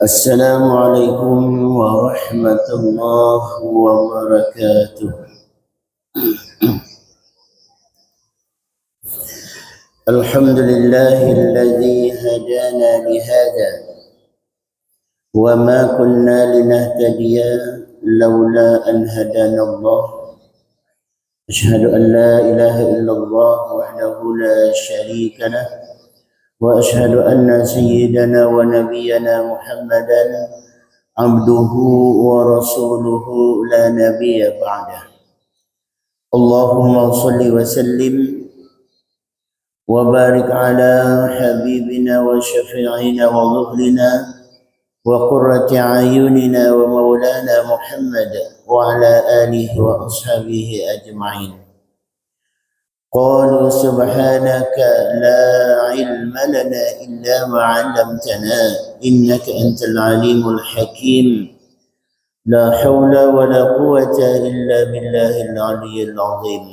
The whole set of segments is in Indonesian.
السلام عليكم ورحمة الله وبركاته. الحمد لله الذي هدانا لهذا وما كنا لنهتدي لولا أن هدانا الله. أشهد أن لا إله إلا الله وحده لا شريك له، وأشهد أن سيدنا ونبينا محمدا عبده ورسوله لا نبي بعده. اللهم صل وسلم وبارك على حبيبنا وشفيعنا وظهرنا وقرة أعيننا ومولانا محمد وعلى آله وأصحابه أجمعين. قالوا سبحانك لا علم لنا إلا ما علمتنا إنك أنت العليم الحكيم. لا حول ولا قوة إلا بالله العلي العظيم.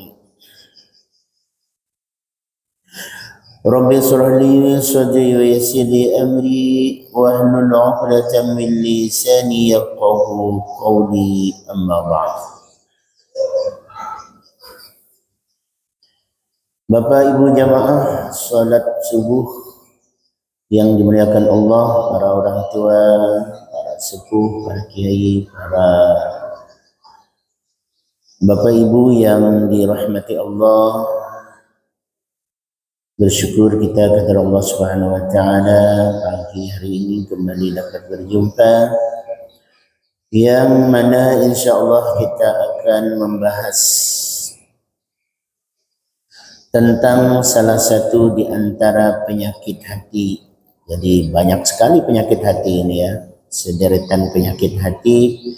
رب اشرح لي صدري ويسر لي أمري واحلل عقدة من لساني يفقهوا قولي. أما بعد. Bapak Ibu jamaah salat subuh yang dimuliakan Allah, para orang tua, para sepuh, para kiai, para Bapak Ibu yang dirahmati Allah, bersyukur kita kepada Allah Subhanahu wa taala pagi hari ini kembali dapat berjumpa, yang mana insyaallah kita akan membahas tentang salah satu di antara penyakit hati. Jadi banyak sekali penyakit hati ini ya, sederetan penyakit hati.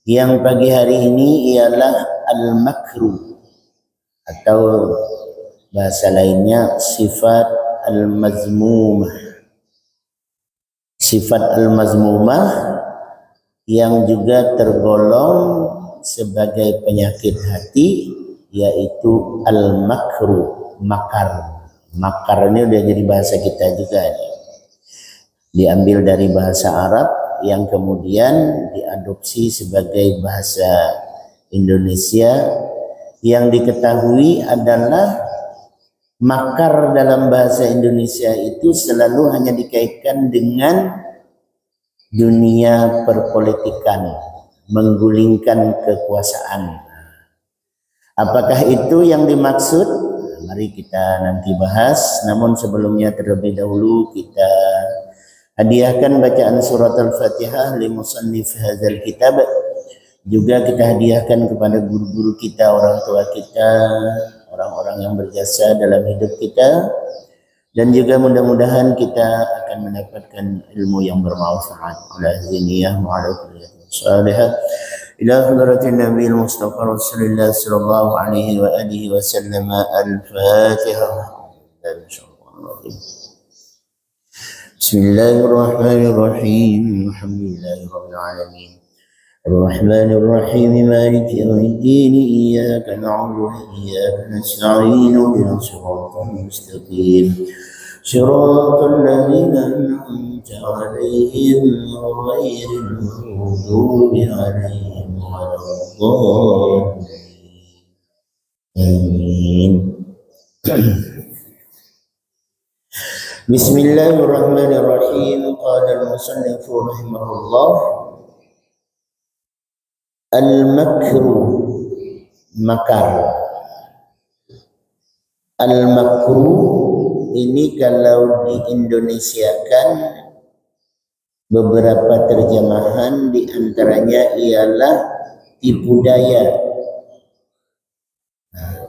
Yang pagi hari ini ialah al-makru, atau bahasa lainnya sifat al-mazmumah. Sifat al-mazmumah yang juga tergolong sebagai penyakit hati, yaitu al-makru, makar. Makar ini udah jadi bahasa kita juga nih. Diambil dari bahasa Arab yang kemudian diadopsi sebagai bahasa Indonesia, yang diketahui adalah makar dalam bahasa Indonesia itu selalu hanya dikaitkan dengan dunia perpolitikan, menggulingkan kekuasaan. Apakah itu yang dimaksud? Mari kita nanti bahas. Namun sebelumnya terlebih dahulu kita hadiahkan bacaan surat Al-Fatihah li musannif hadzal kitab. Juga kita hadiahkan kepada guru-guru kita, orang tua kita, orang-orang yang berjasa dalam hidup kita, dan juga mudah-mudahan kita akan mendapatkan ilmu yang bermanfaat. Ala ziniyah ma'ala kuliyatin salihah ila hadratin Nabi Mustafa Rasulullah sallallahu alaihi wa alihi wasallam. Al-Fatihah. Bismillahirrahmanirrahim. Alhamdulillahirabbil alamin. Ar-Rahmanir Rahim. Maliki yaumiddin. Iyyaka na'budu wa iyyaka nasta'in. Ihdinas siratal mustaqim. Siratal ladzina an'amta 'alaihim ghairil maghdubi 'alaihim waladdallin. Amin. Bismillahirrahmanirrahim. Qala al-musannif rahimahullah, al-makru, makar. Al-makru ini kalau diindonesiakan beberapa terjemahan diantaranya ialah tipu daya,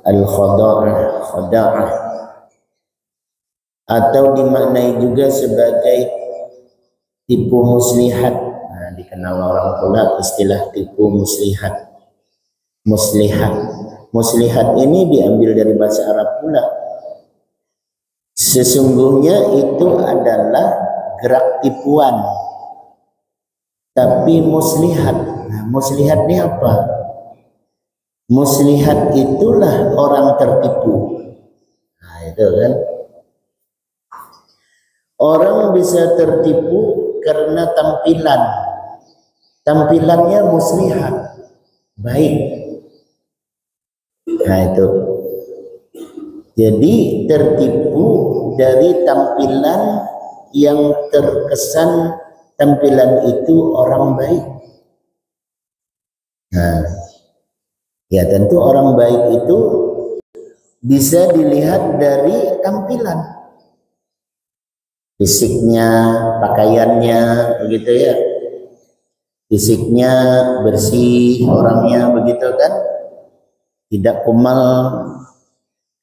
al-khada'ah, khada'ah, atau dimaknai juga sebagai tipu muslihat. Dikenal orang pula istilah tipu muslihat. Muslihat. Muslihat ini diambil dari bahasa Arab pula. Sesungguhnya itu adalah gerak tipuan, tapi muslihat. Nah, muslihat ini apa? Muslihat itulah orang tertipu. Nah, itu kan. Orang bisa tertipu karena tampilannya muslihat, baik. Nah itu, jadi tertipu dari tampilan yang terkesan tampilan itu orang baik. Nah, ya tentu orang baik itu bisa dilihat dari tampilan, fisiknya, pakaiannya, begitu ya. Fisiknya bersih, orangnya begitu kan, tidak kumal,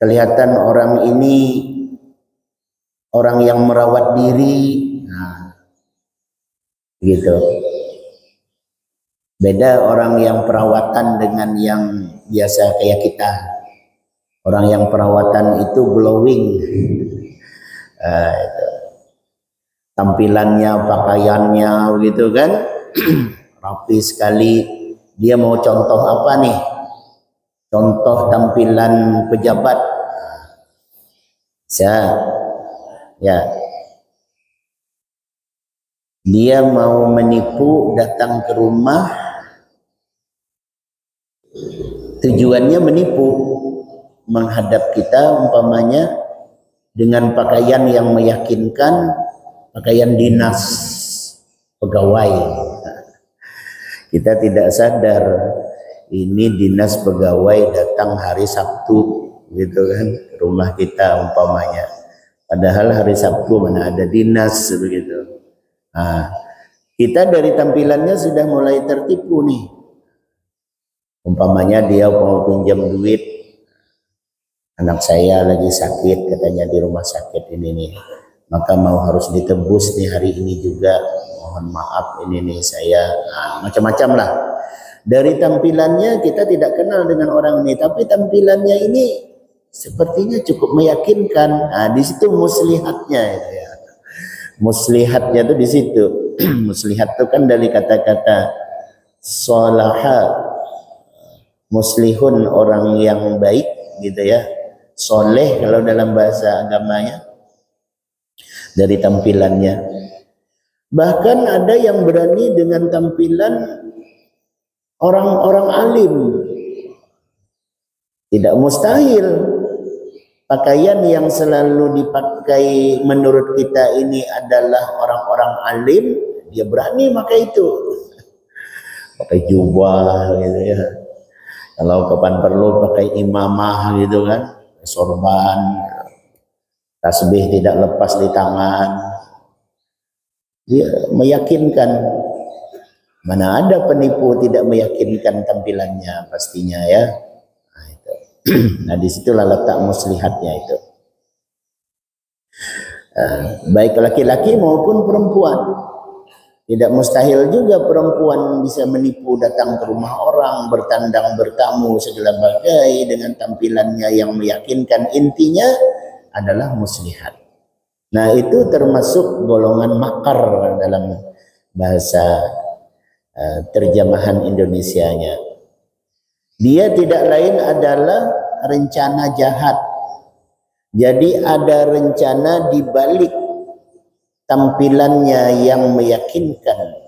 kelihatan orang ini orang yang merawat diri. Nah, gitu. Beda orang yang perawatan dengan yang biasa kayak kita. Orang yang perawatan itu glowing. Itu. Tampilannya, pakaiannya begitu kan. Rapi sekali. Dia mau contoh apa nih? Contoh tampilan pejabat. Ya. Dia mau menipu, datang ke rumah, tujuannya menipu, menghadap kita umpamanya dengan pakaian yang meyakinkan, pakaian dinas pegawai. Kita tidak sadar ini dinas pegawai datang hari Sabtu gitu kan, rumah kita umpamanya. Padahal hari Sabtu mana ada dinas begitu. Nah, kita dari tampilannya sudah mulai tertipu nih. Umpamanya dia mau pinjam duit, anak saya lagi sakit katanya di rumah sakit ini nih, maka mau harus ditebus nih hari ini juga, mohon maaf ini nih saya, macam-macam lah. Dari tampilannya kita tidak kenal dengan orang ini, tapi tampilannya ini sepertinya cukup meyakinkan. Nah, di situ muslihatnya itu ya. Muslihatnya itu di situ. Muslihat itu kan dari kata-kata salaha, muslihun, orang yang baik gitu ya. Soleh kalau dalam bahasa agamanya, dari tampilannya. Bahkan ada yang berani dengan tampilan orang-orang alim. Tidak mustahil pakaian yang selalu dipakai menurut kita ini adalah orang-orang alim, dia berani pakai itu. Pakai jubah gitu ya. Kalau kapan perlu pakai imamah gitu kan, sorban, tasbih tidak lepas di tangan. Dia meyakinkan. Mana ada penipu tidak meyakinkan tampilannya pastinya ya. Nah, itu. Nah disitulah letak muslihatnya itu. Baik laki-laki maupun perempuan. Tidak mustahil juga perempuan bisa menipu, datang ke rumah orang, bertandang bertamu segala bagai dengan tampilannya yang meyakinkan. Intinya adalah muslihat. Nah itu termasuk golongan makar dalam bahasa terjemahan Indonesianya. Dia tidak lain adalah rencana jahat. Jadi ada rencana di balik tampilannya yang meyakinkan.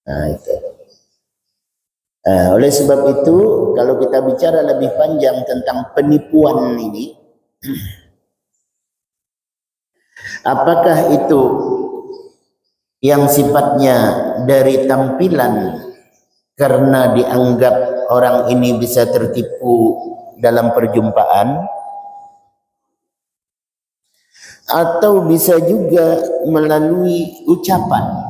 Nah itu. Oleh sebab itu kalau kita bicara lebih panjang tentang penipuan ini, apakah itu yang sifatnya dari tampilan karena dianggap orang ini bisa tertipu dalam perjumpaan, atau bisa juga melalui ucapan,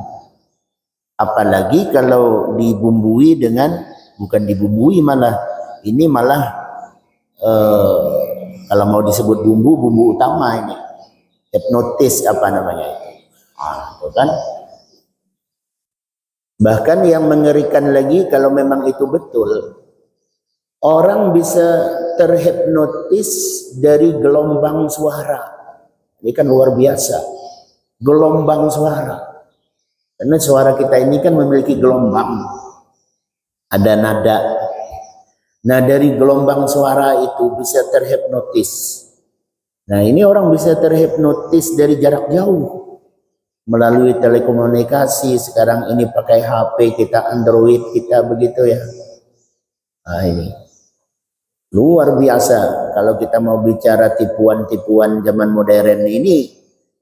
apalagi kalau dibumbui dengan, bukan dibumbui malah, ini malah kalau mau disebut bumbu utama ini, hipnotis apa namanya itu. Itu kan. Bahkan yang mengerikan lagi kalau memang itu betul, orang bisa terhipnotis dari gelombang suara. Ini kan luar biasa, gelombang suara. Karena suara kita ini kan memiliki gelombang, ada nada. Nah dari gelombang suara itu bisa terhipnotis. Nah ini orang bisa terhipnotis dari jarak jauh. melalui telekomunikasi, sekarang ini pakai HP kita, Android kita, begitu ya. Nah, ini luar biasa kalau kita mau bicara tipuan-tipuan zaman modern ini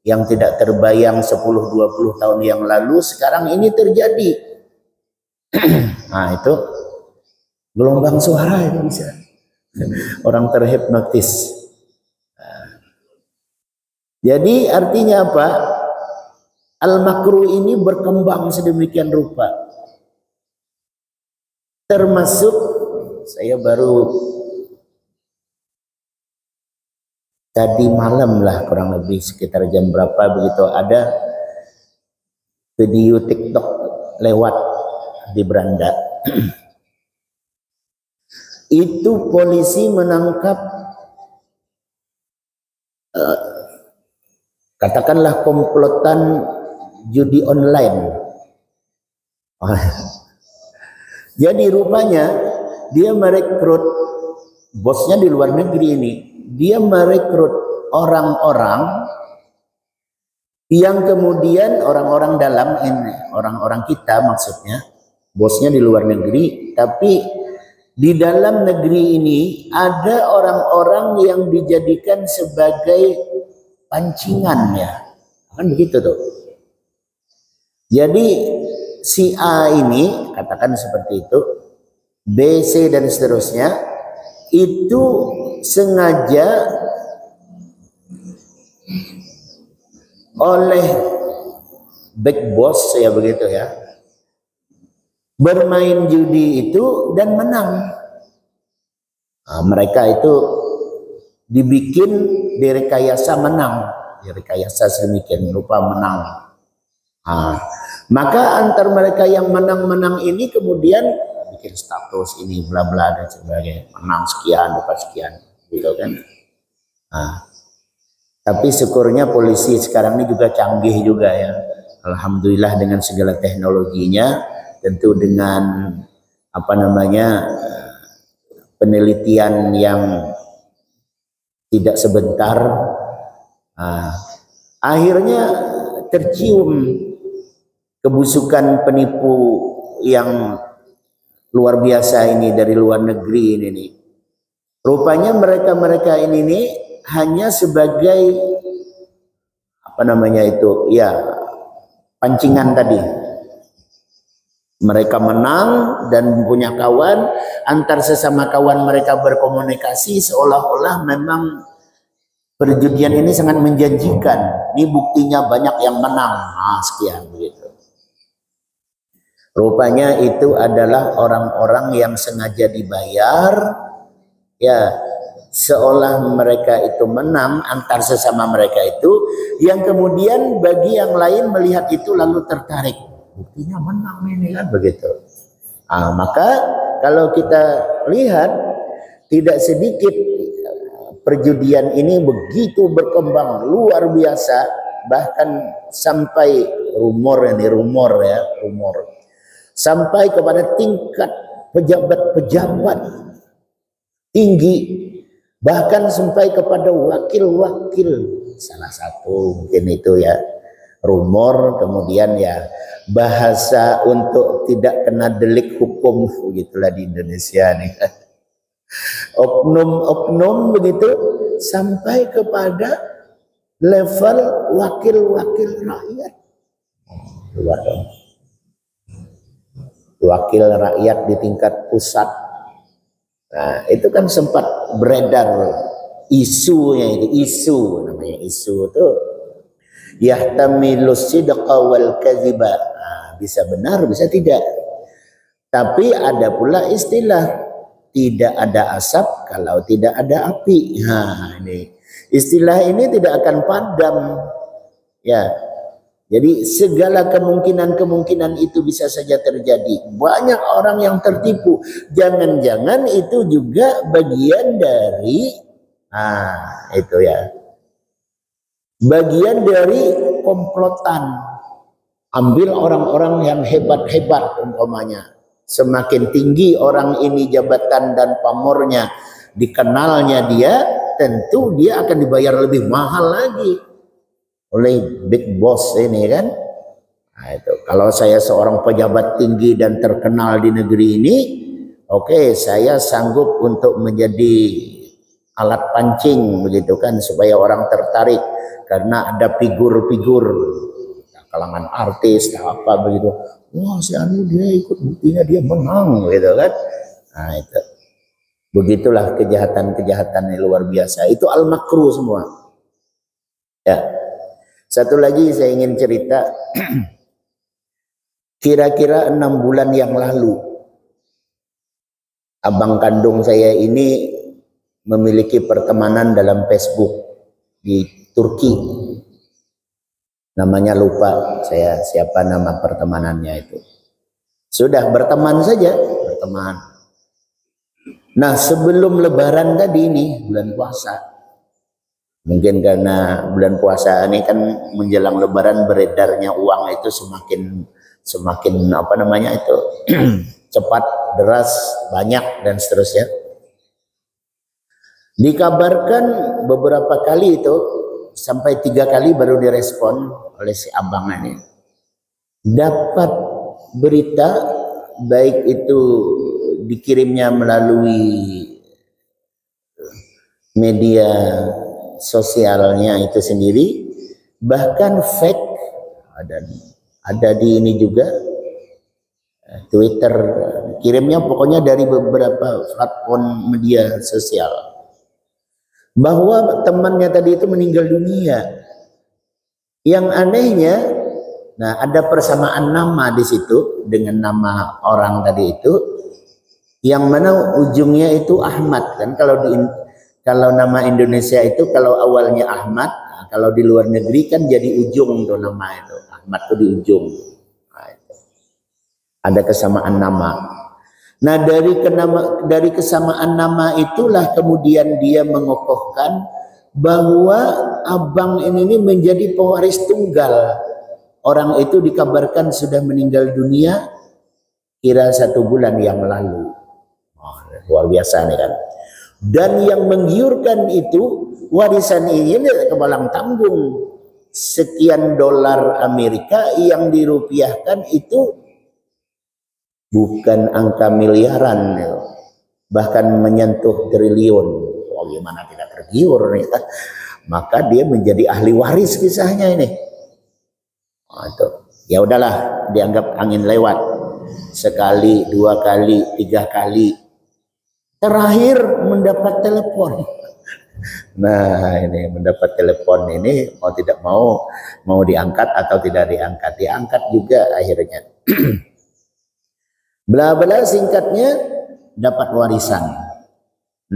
yang tidak terbayang 10-20 tahun yang lalu, sekarang ini terjadi. Nah, itu gelombang suara itu bisa. Orang terhipnotis. Nah, jadi artinya apa? Al-makruh ini berkembang sedemikian rupa. Termasuk saya baru tadi malam lah, kurang lebih sekitar jam berapa begitu, ada video TikTok lewat di beranda. Itu polisi menangkap katakanlah komplotan judi online. Jadi rupanya dia merekrut, bosnya di luar negeri ini, dia merekrut orang-orang yang kemudian orang-orang dalam ini, orang-orang kita maksudnya, bosnya di luar negeri, tapi di dalam negeri ini ada orang-orang yang dijadikan sebagai pancingan, ya, kan begitu tuh. Jadi si A ini, katakan seperti itu, B, C dan seterusnya, itu sengaja oleh big boss, ya begitu ya, bermain judi itu dan menang. Nah, mereka itu dibikin direkayasa menang, direkayasa sedemikian rupa menang. Nah, maka antar mereka yang menang-menang ini kemudian bikin status ini bla bla dan sebagainya, menang sekian dapat sekian, gitu kan. Nah, tapi syukurnya polisi sekarang ini juga canggih juga ya, alhamdulillah, dengan segala teknologinya, tentu dengan apa namanya penelitian yang tidak sebentar. Nah, akhirnya tercium kebusukan penipu yang luar biasa ini dari luar negeri ini nih. Rupanya mereka ini nih hanya sebagai apa namanya itu, ya, pancingan tadi. Mereka menang dan punya kawan, antar sesama kawan mereka berkomunikasi seolah-olah memang perjudian ini sangat menjanjikan. Ini buktinya banyak yang menang. Nah, sekian begitu. Rupanya itu adalah orang-orang yang sengaja dibayar, ya, seolah mereka itu menang antar sesama mereka itu, yang kemudian bagi yang lain melihat itu lalu tertarik. Buktinya menang ini kan begitu. Nah, maka kalau kita lihat tidak sedikit perjudian ini begitu berkembang luar biasa, bahkan sampai rumor ya, sampai kepada tingkat pejabat-pejabat tinggi, bahkan sampai kepada wakil-wakil, salah satu mungkin itu ya rumor. Kemudian ya bahasa untuk tidak kena delik hukum, begitulah di Indonesia nih, oknum-oknum begitu, sampai kepada level wakil-wakil rakyat. Luar dong. Wakil rakyat di tingkat pusat. Nah, itu kan sempat beredar isunya, itu isu namanya, isu itu yahtamilus sidqa wal kadhiba. Nah, bisa benar bisa tidak. Tapi ada pula istilah tidak ada asap kalau tidak ada api. Nah, ini istilah ini tidak akan padam, ya. Jadi segala kemungkinan itu bisa saja terjadi. Banyak orang yang tertipu. Jangan-jangan itu juga bagian dari, itu ya, bagian dari komplotan. Ambil orang-orang yang hebat-hebat umpamanya. Semakin tinggi orang ini jabatan dan pamornya, dikenalnya dia, tentu dia akan dibayar lebih mahal lagi. oleh big boss ini kan. Nah, itu kalau saya seorang pejabat tinggi dan terkenal di negeri ini, oke, saya sanggup untuk menjadi alat pancing begitu kan, supaya orang tertarik karena ada figur-figur kalangan artis apa begitu. Wah, si Anu dia ikut, buktinya dia menang gitu kan. Nah, itu begitulah kejahatan-kejahatan yang luar biasa. Itu al-makruh semua. Ya. Satu lagi saya ingin cerita. Kira-kira 6 bulan yang lalu, abang kandung saya ini memiliki pertemanan dalam Facebook di Turki. Namanya lupa saya siapa nama pertemanannya itu. Sudah berteman saja, berteman. Nah, sebelum lebaran tadi ini, bulan puasa. Mungkin karena bulan puasa ini kan menjelang lebaran, beredarnya uang itu semakin apa namanya itu cepat, deras, banyak dan seterusnya. Dikabarkan beberapa kali itu, sampai 3 kali baru direspon oleh si abang ini. Dapat berita, baik itu dikirimnya melalui media sosialnya itu sendiri, bahkan fake, ada di ini juga, Twitter, kirimnya pokoknya dari beberapa platform media sosial, bahwa temannya tadi itu meninggal dunia. Yang anehnya, nah ada persamaan nama di situ dengan nama orang tadi itu, yang mana ujungnya itu Ahmad kan. Kalau nama Indonesia itu kalau awalnya Ahmad, nah, kalau di luar negeri kan jadi ujung tuh nama itu. Ahmad tuh di ujung. Nah, itu. Ada kesamaan nama. Nah, dari kesamaan nama itulah kemudian dia mengokohkan bahwa abang ini menjadi pewaris tunggal. Orang itu dikabarkan sudah meninggal dunia kira 1 bulan yang lalu. Oh, luar biasa nih kan. Dan yang menggiurkan itu, warisan ini kebalang tanggung. Sekian dolar Amerika yang dirupiahkan itu bukan angka miliaran, bahkan menyentuh triliun. Oh, gimana tidak tergiur nih? Maka dia menjadi ahli waris kisahnya ini. Oh, itu. Ya udahlah, dianggap angin lewat. Sekali, 2 kali, 3 kali. Terakhir mendapat telepon. Nah, ini mendapat telepon ini mau tidak mau diangkat atau tidak diangkat. Diangkat juga akhirnya. Bla bla singkatnya dapat warisan.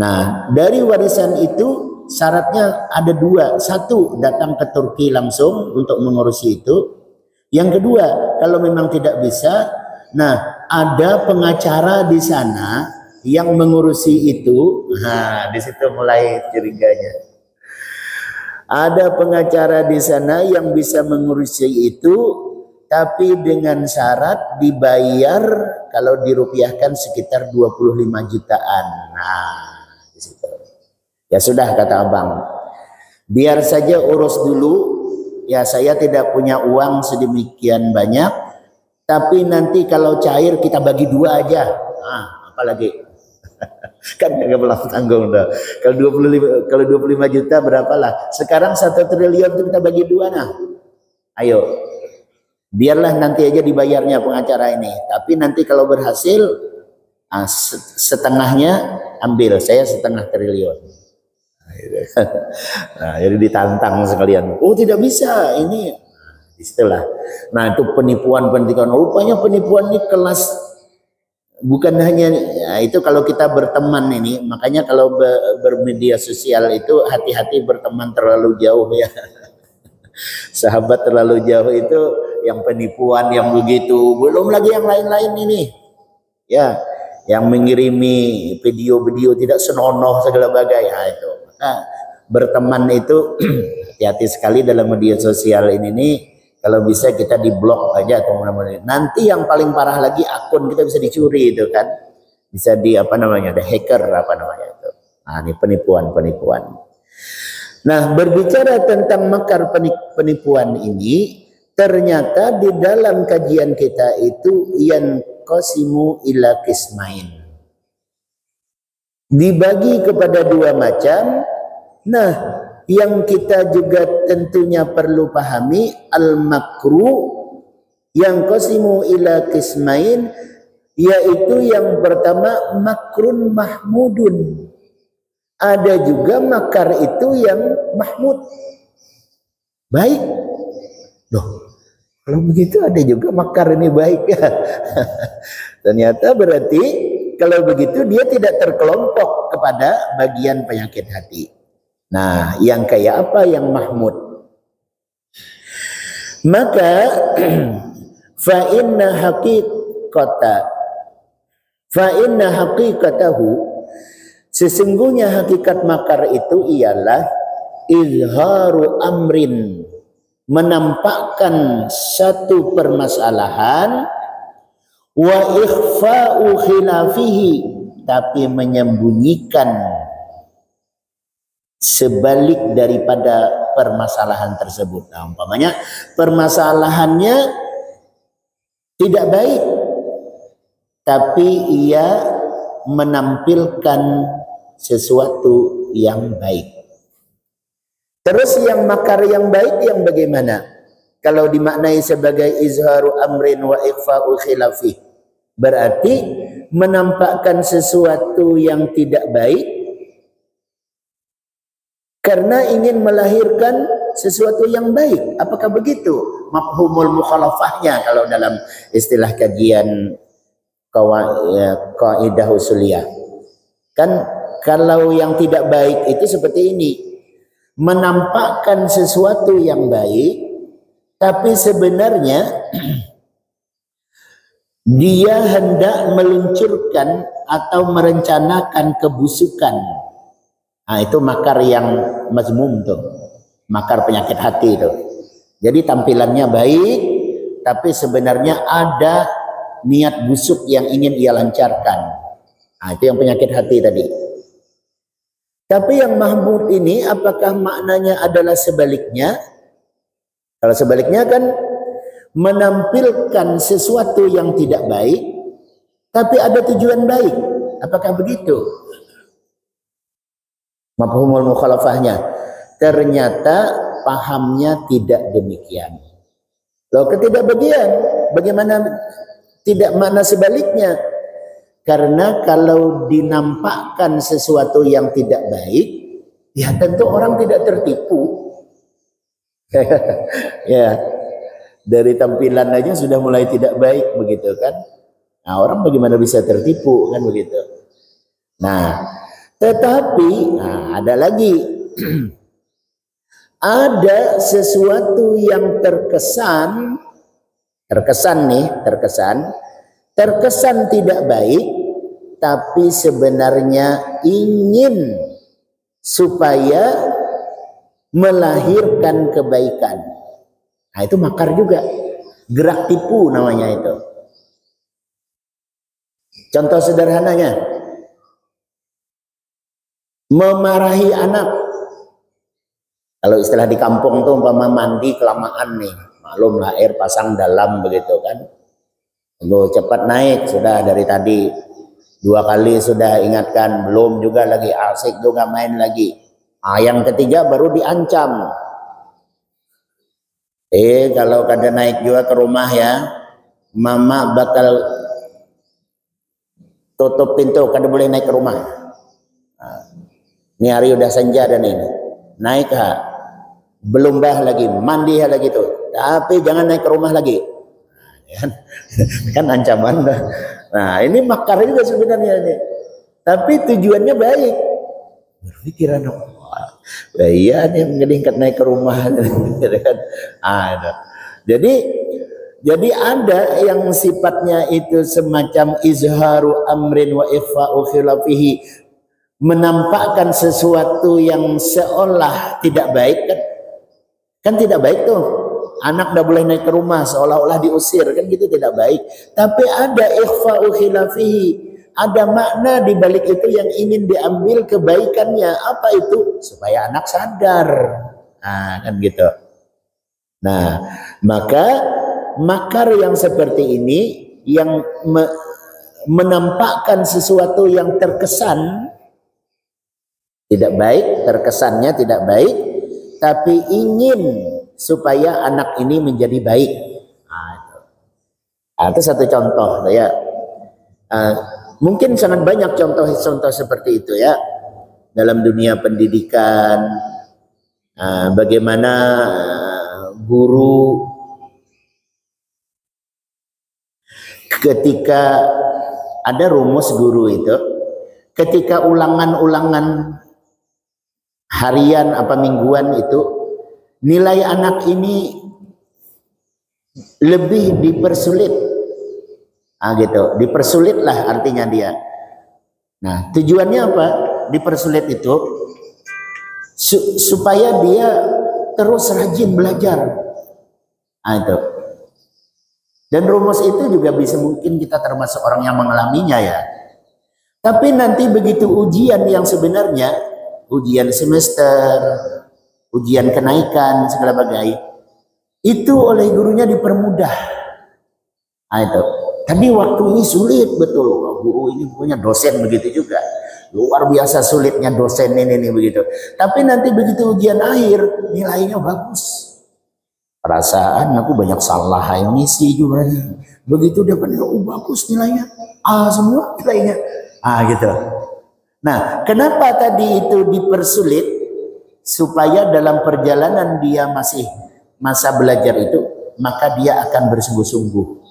Nah, dari warisan itu syaratnya ada 2. 1, datang ke Turki langsung untuk mengurusi itu. Yang kedua, kalau memang tidak bisa, nah ada pengacara di sana yang mengurusi itu. Nah, di situ mulai curiganya. Ada pengacara di sana yang bisa mengurusi itu, tapi dengan syarat dibayar kalau dirupiahkan sekitar 25 jutaan. Nah, di situ. Ya sudah, kata abang, biar saja urus dulu. Ya, saya tidak punya uang sedemikian banyak, tapi nanti kalau cair kita bagi 2 aja. Nah, apalagi kan nggak belah tanggung dah. Kalau 25 juta berapalah? Sekarang 1 triliun itu kita bagi 2 nah. Ayo. Biarlah nanti aja dibayarnya pengacara ini. Tapi nanti kalau berhasil, setengahnya ambil. Saya 1/2 triliun. Nah, jadi ditantang sekalian. Oh, tidak bisa. Ini istilah. Nah, itu penipuan. Rupanya penipuan ini kelas. Bukan hanya itu kalau kita berteman ini, makanya kalau bermedia sosial itu hati-hati berteman terlalu jauh ya. Sahabat terlalu jauh itu yang penipuan yang begitu, belum lagi yang lain-lain ini. Ya, yang mengirimi video-video tidak senonoh segala bagai. Nah, itu. Nah, berteman itu hati-hati sekali dalam media sosial ini nih. Kalau bisa kita diblok aja atau mana-mana. Nanti yang paling parah lagi, akun kita bisa dicuri itu kan. Bisa di apa namanya, ada hacker apa namanya itu. Nah, ini penipuan. Nah, berbicara tentang makar penipuan ini, ternyata di dalam kajian kita itu yanqasimu ila qismain, dibagi kepada dua macam. Nah, yang kita juga tentunya perlu pahami, al-makru yanqasimu ila qismain, yaitu yang pertama makrun mahmudun. Ada juga makar itu yang mahmud, baik. Loh, kalau begitu ada juga makar ini baik ya. Ternyata berarti kalau begitu dia tidak terkelompok kepada bagian penyakit hati. Nah, yang kayak apa yang mahmud? Maka fa inna haqiqatahu, sesungguhnya hakikat makar itu ialah izharu amrin, menampakkan satu permasalahan, wa ikhfa'u khilafihi, tapi menyembunyikan sebalik daripada permasalahan tersebut. Nah, umpamanya permasalahannya tidak baik, tapi ia menampilkan sesuatu yang baik. Terus yang makar yang baik yang bagaimana? Kalau dimaknai sebagai izharu amrin wa ikhfa'u khilafih, berarti menampakkan sesuatu yang tidak baik karena ingin melahirkan sesuatu yang baik. Apakah begitu mafhumul mukhalafahnya kalau dalam istilah kajian kaidah usuliyah? Kan kalau yang tidak baik itu seperti ini, menampakkan sesuatu yang baik tapi sebenarnya dia hendak meluncurkan atau merencanakan kebusukan. Nah, itu makar yang mazmum tuh, makar penyakit hati tuh. Jadi tampilannya baik tapi sebenarnya ada niat busuk yang ingin ia lancarkan. Nah, itu yang penyakit hati tadi. Tapi yang mahmud ini apakah maknanya adalah sebaliknya? Kalau sebaliknya kan menampilkan sesuatu yang tidak baik tapi ada tujuan baik. Apakah begitu mafhumul mukhalafahnya? Ternyata pahamnya tidak demikian. Loh, ketidakbagian, bagaimana tidak makna sebaliknya? Karena kalau dinampakkan sesuatu yang tidak baik, ya tentu orang tidak tertipu. Ya, dari tampilan aja sudah mulai tidak baik begitu kan. Nah, orang bagaimana bisa tertipu kan begitu. Nah, tetapi ada lagi. Ada sesuatu yang terkesan tidak baik, tapi sebenarnya ingin supaya melahirkan kebaikan. Nah, itu makar juga, gerak tipu namanya itu. Contoh sederhananya, memarahi anak. Kalau istilah di kampung tuh umpama mandi kelamaan nih, maklum lah air pasang dalam begitu kan. Tunggu cepat naik, sudah dari tadi 2 kali sudah ingatkan, belum juga lagi, asik juga main lagi. Yang ketiga baru diancam. Kalau kada naik juga ke rumah ya, mama bakal tutup pintu, kada boleh naik ke rumah. Ini hari udah senja dan ini. Naik ha. Belum bah lagi, mandi lagi tuh. Tapi jangan naik ke rumah lagi. Kan ancaman. Nah, ini makar juga sebenarnya ini. Tapi tujuannya baik. Berpikiran, iya nih ngelingkat naik ke rumah. Jadi ada yang sifatnya itu semacam izharu amrin wa ikhfa'u khilafihi, menampakkan sesuatu yang seolah tidak baik kan tidak baik tuh. Anak udah boleh naik ke rumah seolah-olah diusir kan gitu, tidak baik. Tapi ada ikhfa'u khilafihi, ada makna di balik itu yang ingin diambil kebaikannya. Apa itu? Supaya anak sadar. Nah, kan gitu. Nah, maka makar yang seperti ini yang menampakkan sesuatu yang terkesan tidak baik, terkesannya tidak baik, tapi ingin supaya anak ini menjadi baik. Itu satu contoh ya. Mungkin sangat banyak contoh-contoh seperti itu ya dalam dunia pendidikan. Bagaimana guru ketika ada rumus guru itu, ketika ulangan-ulangan harian apa mingguan itu, nilai anak ini lebih dipersulit. Gitu, dipersulitlah artinya dia. Nah, tujuannya apa? Dipersulit itu supaya dia terus rajin belajar. Itu. Dan rumus itu juga bisa mungkin kita termasuk orang yang mengalaminya ya. Tapi nanti begitu ujian yang sebenarnya, ujian semester, ujian kenaikan segala bagai, itu oleh gurunya dipermudah. Itu. Tadi waktu ini sulit betul, guru ini punya dosen begitu juga, luar biasa sulitnya dosen ini begitu. Tapi nanti begitu ujian akhir nilainya bagus. Perasaan aku banyak salah yang ngisi juga. Begitu dia benar, bagus nilainya, semua nilainya, gitu. Nah, kenapa tadi itu dipersulit? Supaya dalam perjalanan dia masih masa belajar itu, maka dia akan bersungguh-sungguh.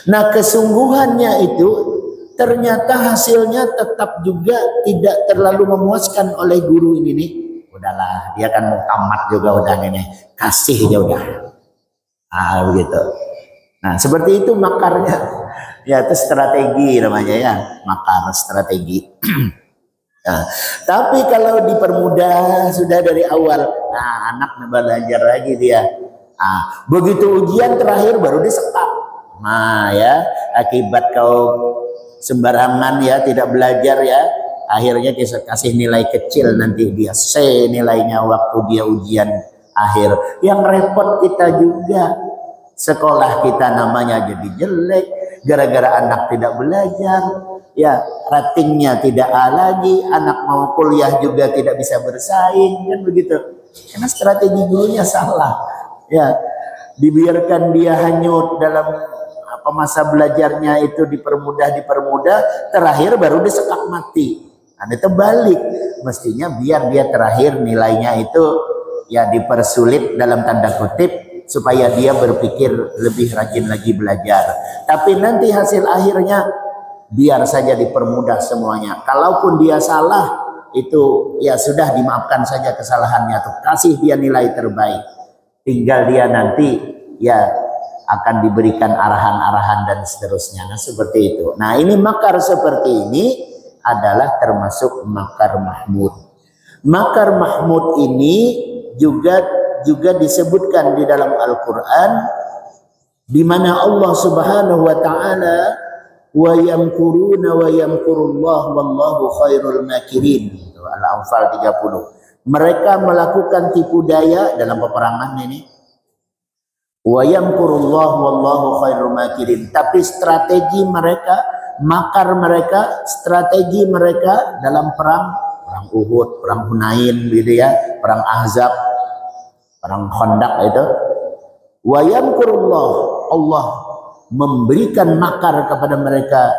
Nah, kesungguhannya itu ternyata hasilnya tetap juga tidak terlalu memuaskan oleh guru ini nih. Udahlah, dia kan mau tamat juga udah nih, kasih aja udah. Begitu. Nah, seperti itu makarnya. Ya, itu strategi namanya ya, makar strategi. Nah, tapi kalau dipermudah sudah dari awal, anak belajar lagi dia. Begitu ujian terakhir baru disekap. Nah ya, akibat kau sembarangan ya, tidak belajar ya, akhirnya kasih nilai kecil, nanti dia C nilainya waktu dia ujian akhir. Yang repot kita juga, sekolah kita namanya jadi jelek gara-gara anak tidak belajar ya, ratingnya tidak A lagi, anak mau kuliah juga tidak bisa bersaing, kan begitu, karena strategi gurunya salah ya. Dibiarkan dia hanyut dalam masa belajarnya itu, dipermudah, terakhir baru disekak mati. Itu balik, mestinya biar dia terakhir nilainya itu ya dipersulit dalam tanda kutip, supaya dia berpikir lebih rajin lagi belajar. Tapi nanti hasil akhirnya biar saja dipermudah semuanya. Kalaupun dia salah, itu ya sudah dimaafkan saja kesalahannya, tuh kasih dia nilai terbaik. Tinggal dia nanti ya akan diberikan arahan-arahan dan seterusnya. Nah, seperti itu. Nah, ini makar seperti ini adalah termasuk makar mahmud. Makar mahmud ini juga disebutkan di dalam Al-Qur'an, di mana Allah Subhanahu wa taala wa yamkuruna wa yamkurullah wallahu khairul makirin. Al-Anfal 30. Mereka melakukan tipu daya dalam peperangan ini. Wa yamkurullah wallahu khairul makirin. Tapi strategi mereka, makar mereka, strategi mereka dalam perang Uhud, perang Hunain gitu ya, perang Ahzab, perang Khandaq itu. Wa yamkurullah, Allah memberikan makar kepada mereka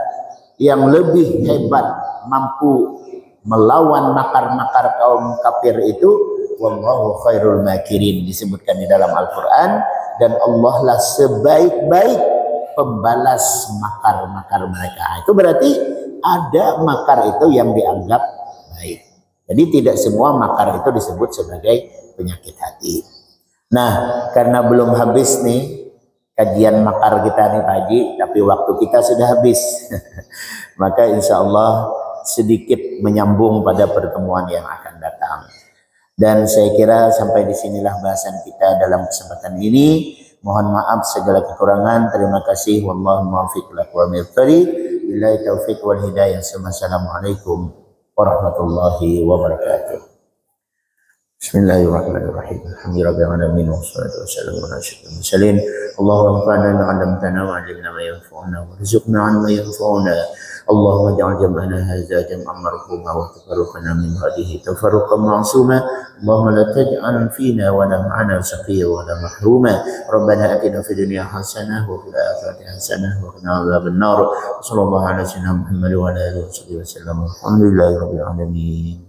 yang lebih hebat, mampu melawan makar-makar kaum kafir itu. Wallahu khairul makirin, disebutkan di dalam Al-Qur'an. Dan Allah lah sebaik-baik pembalas makar-makar mereka. Itu berarti ada makar itu yang dianggap baik. Jadi tidak semua makar itu disebut sebagai penyakit hati. Nah, karena belum habis nih kajian makar kita nih Pak Haji, tapi waktu kita sudah habis. Maka insya Allah sedikit menyambung pada pertemuan yang akan datang. Dan saya kira sampai disinilah bahasan kita dalam kesempatan ini. Mohon maaf segala kekurangan. Terima kasih. Wallahu muwaffiq ila aqwamit thoriq. Billahi taufiq wal hidayah. Assalamualaikum warahmatullahi wabarakatuh. Bismillahirrahmanirrahim. Alhamdulillahirabbil alamin wassalatu wassalamu ala asyrofil mursalin. Allahumma anfa'na bima 'allamtana wa 'allimna ma yanfa'una warzuqna 'ilman yanfa'una. Allahumma ij'al jam'ana hadza jam'an marhuma wa tafarruqana min ba'dihi tafarruqan ma'suma. Allahumma la taj'al fina wa la ma'ana shaqiyyan wa la mahruma. Rabbana atina fid dunya hasanah wa fil akhirati hasanah wa qina adzaban nar. Sallallahu ala sayyidina Muhammad wa ala alihi wasallam. Alhamdulillahirabbil alamin.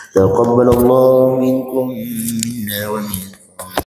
تقبل الله منكم منا ومنكم